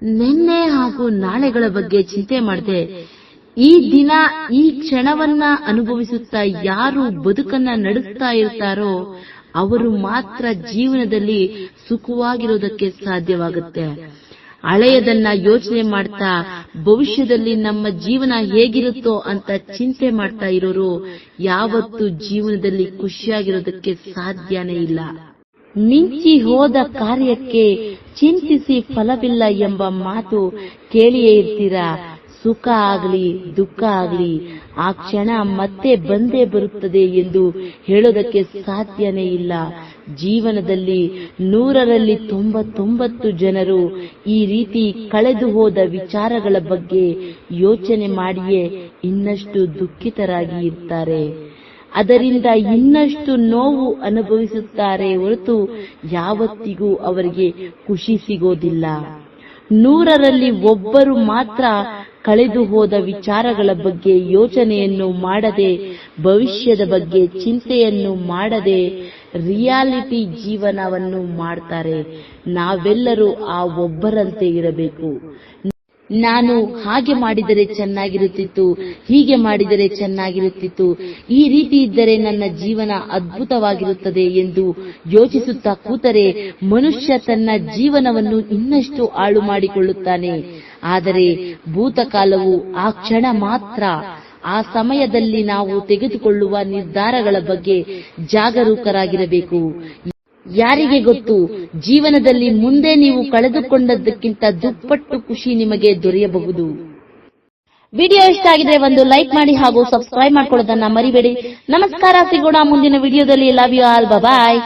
ನಿನ್ನೆ ಹಾಗೂ ನಾಳೆಗಳ ಬಗ್ಗೆ ಚಿಂತೆ ಮಾಡದೆ ಈ ದಿನ ಈ ಕ್ಷಣವನ್ನ ಅನುಭವಿಸುತ್ತಾ ಯಾರು ಬದುಕನ್ನ ನಡೆಸ್ತಾ ಇರ್ತಾರೋ ಅವರು ಮಾತ್ರ ಜೀವನದಲ್ಲಿ ಸುಖವಾಗಿರೋದಕ್ಕೆ ಸಾಧ್ಯವಾಗುತ್ತೆ. ಹಳೆಯದನ್ನ ಯೋಚನೆ ಮಾಡ್ತಾ ಭವಿಷ್ಯದಲ್ಲಿ ನಮ್ಮ ಜೀವನ ಹೇಗಿರುತ್ತೋ ಅಂತ ಚಿಂತೆ ಮಾಡ್ತಾ ಇರೋರು ಯಾವತ್ತೂ ಜೀವನದಲ್ಲಿ ಖುಷಿಯಾಗಿರೋದಕ್ಕೆ ಸಾಧ್ಯನೇ ಇಲ್ಲ. ಮಿಂಚಿ ಹೋದ ಕಾರ್ಯಕ್ಕೆ ಚಿಂತಿಸಿ ಫಲವಿಲ್ಲ ಎಂಬ ಮಾತು ಕೇಳಿಯೇ ಇರ್ತೀರಾ. ಸುಖ ಆಗಲಿ ದುಃಖ ಆಗಲಿ ಆ ಕ್ಷಣ ಮತ್ತೆ ಬಂದೇ ಬರುತ್ತದೆ ಎಂದು ಹೇಳೋದಕ್ಕೆ ಸಾಧ್ಯನೇ ಇಲ್ಲ. ಜೀವನದಲ್ಲಿ 100ರಲ್ಲಿ 99 ಜನರು ಈ ರೀತಿ ಕಳೆದು ಹೋದ ವಿಚಾರಗಳ ಬಗ್ಗೆ ಯೋಚನೆ ಮಾಡಿಯೇ ಇನ್ನಷ್ಟು ದುಃಖಿತರಾಗಿ ಇರ್ತಾರೆ. ಅದರಿಂದ ಇನ್ನಷ್ಟು ನೋವು ಅನುಭವಿಸುತ್ತಾರೆ ಹೊರತು ಯಾವತ್ತಿಗೂ ಅವರಿಗೆ ಖುಷಿ ಸಿಗೋದಿಲ್ಲ. 100ರಲ್ಲಿ 1 ಮಾತ್ರ ಕಳೆದು ಹೋದ ವಿಚಾರಗಳ ಬಗ್ಗೆ ಯೋಚನೆಯನ್ನು ಮಾಡದೆ, ಭವಿಷ್ಯದ ಬಗ್ಗೆ ಚಿಂತೆಯನ್ನು ಮಾಡದೆ ರಿಯಾಲಿಟಿ ಜೀವನವನ್ನು ಮಾಡ್ತಾರೆ. ನಾವೆಲ್ಲರೂ ಆ ಒಬ್ಬರಂತೆ ಇರಬೇಕು. ನಾನು ಹಾಗೆ ಮಾಡಿದರೆ ಚೆನ್ನಾಗಿರುತ್ತಿತ್ತು, ಹೀಗೆ ಮಾಡಿದರೆ ಚೆನ್ನಾಗಿರುತ್ತಿತ್ತು, ಈ ರೀತಿ ಇದ್ದರೆ ನನ್ನ ಜೀವನ ಅದ್ಭುತವಾಗಿರುತ್ತದೆ ಎಂದು ಯೋಚಿಸುತ್ತಾ ಕೂತರೆ ಮನುಷ್ಯ ತನ್ನ ಜೀವನವನ್ನು ಇನ್ನಷ್ಟು ಹಾಳು ಮಾಡಿಕೊಳ್ಳುತ್ತಾನೆ. ಆದರೆ ಭೂತಕಾಲವು ಆ ಕ್ಷಣ ಮಾತ್ರ. ಆ ಸಮಯದಲ್ಲಿ ನಾವು ತೆಗೆದುಕೊಳ್ಳುವ ನಿರ್ಧಾರಗಳ ಬಗ್ಗೆ ಜಾಗರೂಕರಾಗಿರಬೇಕು. ಯಾರಿಗೆ ಗೊತ್ತು, ಜೀವನದಲ್ಲಿ ಮುಂದೆ ನೀವು ಕಳೆದುಕೊಂಡದ್ದಕ್ಕಿಂತ ದುಪ್ಪಟ್ಟು ಖುಷಿ ನಿಮಗೆ ದೊರೆಯಬಹುದು. ವಿಡಿಯೋ ಇಷ್ಟ ಆಗಿದ್ರೆ ಒಂದು ಲೈಕ್ ಮಾಡಿ ಹಾಗೂ ಸಬ್ಸ್ಕ್ರೈಬ್ ಮಾಡ್ಕೊಳ್ಳೋದನ್ನ ಮರಿಬೇಡಿ. ನಮಸ್ಕಾರ, ಸಿಗೋಣ ಮುಂದಿನ ವಿಡಿಯೋದಲ್ಲಿ. Love you all, bye.